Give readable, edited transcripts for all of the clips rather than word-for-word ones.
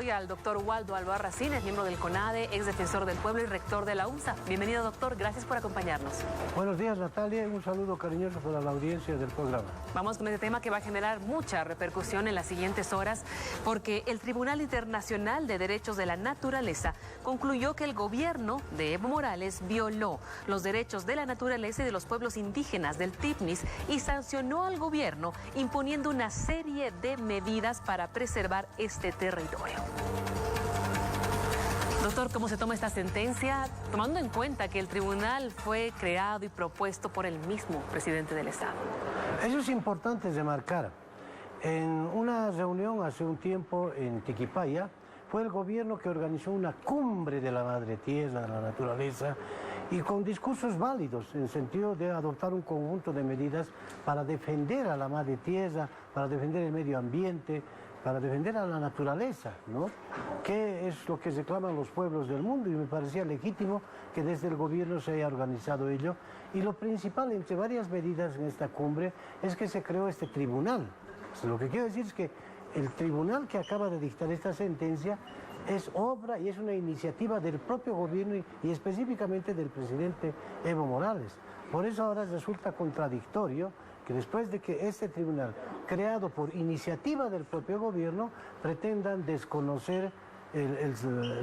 hoy al doctor Waldo Albarracín, es miembro del CONADE, ex defensor del pueblo y rector de la UNSA. Bienvenido, doctor, gracias por acompañarnos. Buenos días, Natalia, y un saludo cariñoso para la audiencia del programa. Vamos con este tema que va a generar mucha repercusión en las siguientes horas, porque el Tribunal Internacional de Derechos de la Naturaleza concluyó que el gobierno de Evo Morales violó los derechos de la naturaleza y de los pueblos indígenas del TIPNIS y sancionó al gobierno imponiendo una serie de medidas para preservar este territorio. Doctor, ¿cómo se toma esta sentencia, tomando en cuenta que el tribunal fue creado y propuesto por el mismo presidente del Estado? Eso es importante remarcar. En una reunión hace un tiempo en Tiquipaya, fue el gobierno que organizó una cumbre de la madre tierra, de la naturaleza, y con discursos válidos en sentido de adoptar un conjunto de medidas para defender a la madre tierra, para defender el medio ambiente, para defender a la naturaleza, ¿no? Que es lo que reclaman los pueblos del mundo, y me parecía legítimo que desde el gobierno se haya organizado ello. Y lo principal, entre varias medidas en esta cumbre, es que se creó este tribunal. Lo que quiero decir es que el tribunal que acaba de dictar esta sentencia es obra y es una iniciativa del propio gobierno y específicamente del presidente Evo Morales. Por eso ahora resulta contradictorio que después de que este tribunal, creado por iniciativa del propio gobierno, pretendan desconocer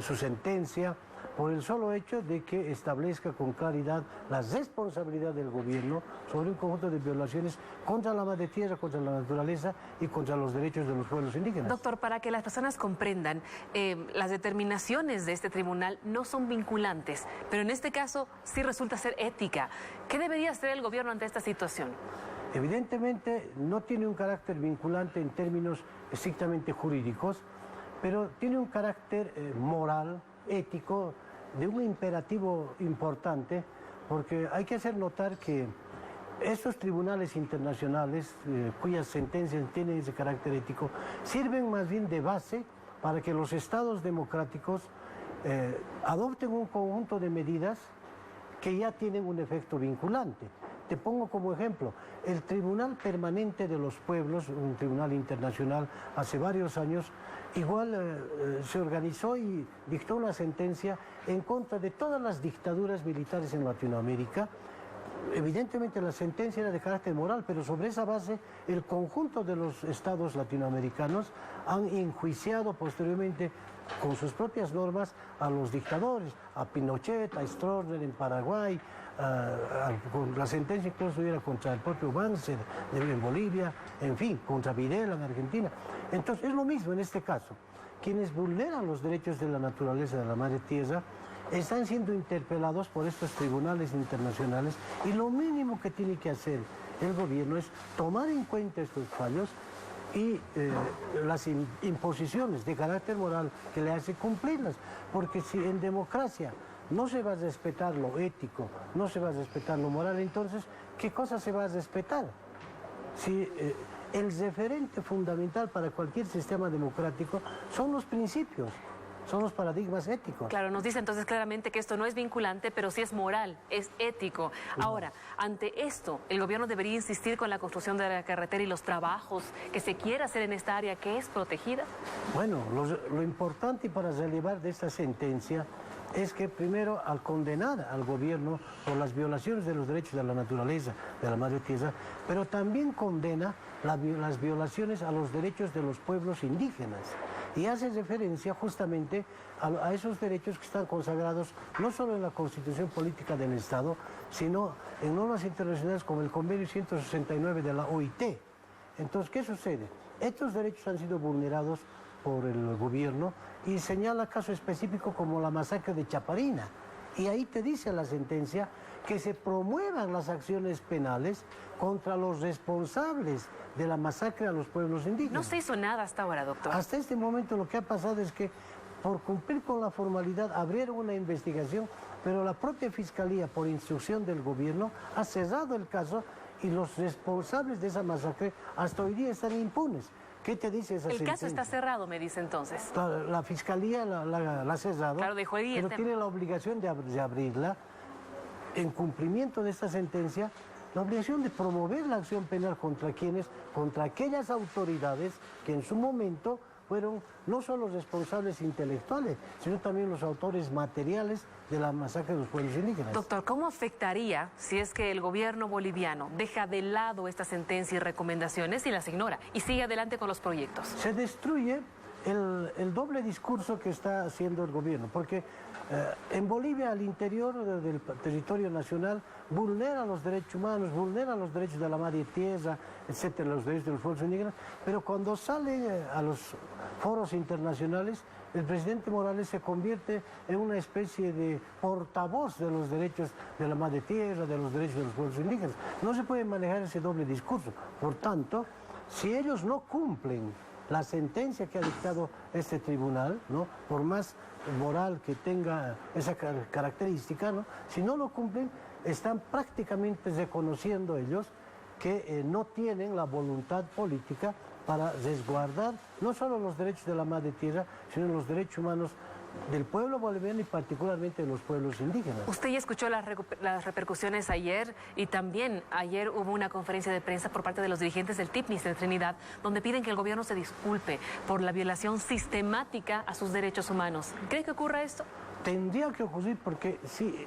su sentencia por el solo hecho de que establezca con claridad la responsabilidad del gobierno sobre un conjunto de violaciones contra la madre tierra, contra la naturaleza y contra los derechos de los pueblos indígenas. Doctor, para que las personas comprendan, las determinaciones de este tribunal no son vinculantes, pero en este caso sí resulta ser ética. ¿Qué debería hacer el gobierno ante esta situación? Evidentemente no tiene un carácter vinculante en términos estrictamente jurídicos, pero tiene un carácter moral, ético, de un imperativo importante, porque hay que hacer notar que estos tribunales internacionales, cuyas sentencias tienen ese carácter ético, sirven más bien de base para que los estados democráticos adopten un conjunto de medidas que ya tienen un efecto vinculante. Te pongo como ejemplo, el Tribunal Permanente de los Pueblos, un tribunal internacional hace varios años, igual se organizó y dictó una sentencia en contra de todas las dictaduras militares en Latinoamérica. Evidentemente la sentencia era de carácter moral, pero sobre esa base el conjunto de los estados latinoamericanos han enjuiciado posteriormente con sus propias normas a los dictadores, a Pinochet, a Stroessner en Paraguay, la sentencia incluso era contra el propio Banzer en Bolivia, en fin, contra Videla en Argentina. Entonces es lo mismo en este caso. Quienes vulneran los derechos de la naturaleza de la madre tierra están siendo interpelados por estos tribunales internacionales, y lo mínimo que tiene que hacer el gobierno es tomar en cuenta estos fallos y las imposiciones de carácter moral que le hace cumplirlas, porque si en democracia no se va a respetar lo ético, no se va a respetar lo moral, entonces, ¿qué cosa se va a respetar? Si el referente fundamental para cualquier sistema democrático son los principios, son los paradigmas éticos. Claro, nos dice entonces claramente que esto no es vinculante, pero sí es moral, es ético. Ahora, ante esto, el gobierno debería insistir con la construcción de la carretera y los trabajos que se quiera hacer en esta área que es protegida. Bueno, lo importante para relevar de esta sentencia es que primero, al condenar al gobierno por las violaciones de los derechos de la naturaleza, de la madre tierra, pero también condena las violaciones a los derechos de los pueblos indígenas. Y hace referencia justamente a esos derechos que están consagrados no solo en la Constitución Política del Estado, sino en normas internacionales como el Convenio 169 de la OIT. Entonces, ¿qué sucede? Estos derechos han sido vulnerados por el gobierno y señala caso específico como la masacre de Chaparina. Y ahí te dice la sentencia que se promuevan las acciones penales contra los responsables de la masacre a los pueblos indígenas. No se hizo nada hasta ahora, doctor. Hasta este momento lo que ha pasado es que por cumplir con la formalidad abrieron una investigación, pero la propia Fiscalía, por instrucción del gobierno, ha cerrado el caso y los responsables de esa masacre hasta hoy día están impunes. ¿Qué te dice esa sentencia? El caso está cerrado, me dice entonces. La Fiscalía la ha cerrado, claro, dejó ahí pero tiene la obligación de abrirla en cumplimiento de esta sentencia, la obligación de promover la acción penal contra aquellas autoridades que en su momento fueron no solo responsables intelectuales, sino también los autores materiales de la masacre de los pueblos indígenas. Doctor, ¿cómo afectaría si es que el gobierno boliviano deja de lado esta sentencia y recomendaciones y las ignora y sigue adelante con los proyectos? Se destruye el doble discurso que está haciendo el gobierno, porque en Bolivia, al interior del territorio nacional, vulnera los derechos humanos, vulnera los derechos de la madre tierra, etcétera, los derechos de los pueblos indígenas, pero cuando sale a los foros internacionales, el presidente Morales se convierte en una especie de portavoz de los derechos de la madre tierra, de los derechos de los pueblos indígenas. No se puede manejar ese doble discurso. Por tanto, si ellos no cumplen la sentencia que ha dictado este tribunal, ¿no?, por más moral que tenga esa característica, ¿no?, si no lo cumplen, están prácticamente reconociendo ellos que no tienen la voluntad política para resguardar no solo los derechos de la madre tierra, sino los derechos humanos del pueblo boliviano y particularmente de los pueblos indígenas. Usted ya escuchó las repercusiones ayer y también ayer hubo una conferencia de prensa por parte de los dirigentes del TIPNIS en Trinidad donde piden que el gobierno se disculpe por la violación sistemática a sus derechos humanos. ¿Cree que ocurra esto? Tendría que ocurrir porque si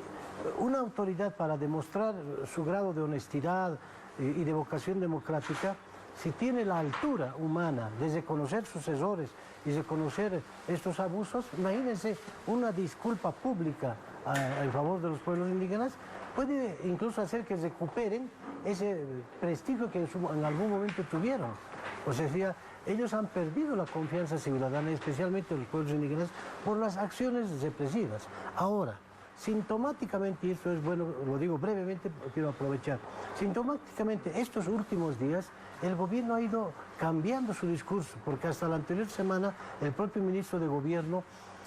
una autoridad para demostrar su grado de honestidad y de vocación democrática, si tiene la altura humana de reconocer sus errores y reconocer estos abusos, imagínense una disculpa pública en favor de los pueblos indígenas, puede incluso hacer que recuperen ese prestigio que en algún momento tuvieron. O sea, ellos han perdido la confianza ciudadana, especialmente los pueblos indígenas, por las acciones represivas. Ahora, sintomáticamente, y esto es bueno, lo digo brevemente, quiero aprovechar, sintomáticamente estos últimos días el gobierno ha ido cambiando su discurso, porque hasta la anterior semana el propio ministro de Gobierno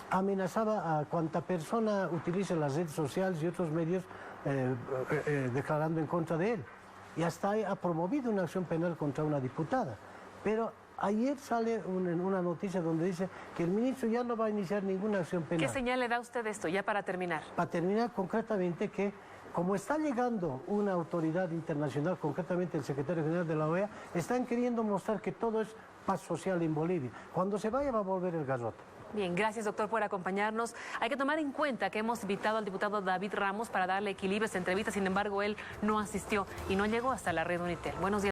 amenazaba a cuanta persona utilice las redes sociales y otros medios declarando en contra de él. Y hasta ha promovido una acción penal contra una diputada. Pero ayer sale una noticia donde dice que el ministro ya no va a iniciar ninguna acción penal. ¿Qué señal le da usted de esto, ya para terminar? Para terminar, concretamente, que como está llegando una autoridad internacional, concretamente el secretario general de la OEA, están queriendo mostrar que todo es paz social en Bolivia. Cuando se vaya va a volver el garrote. Bien, gracias doctor por acompañarnos. Hay que tomar en cuenta que hemos invitado al diputado David Ramos para darle equilibrio a esta entrevista, sin embargo él no asistió y no llegó hasta la red Unitel. Buenos días.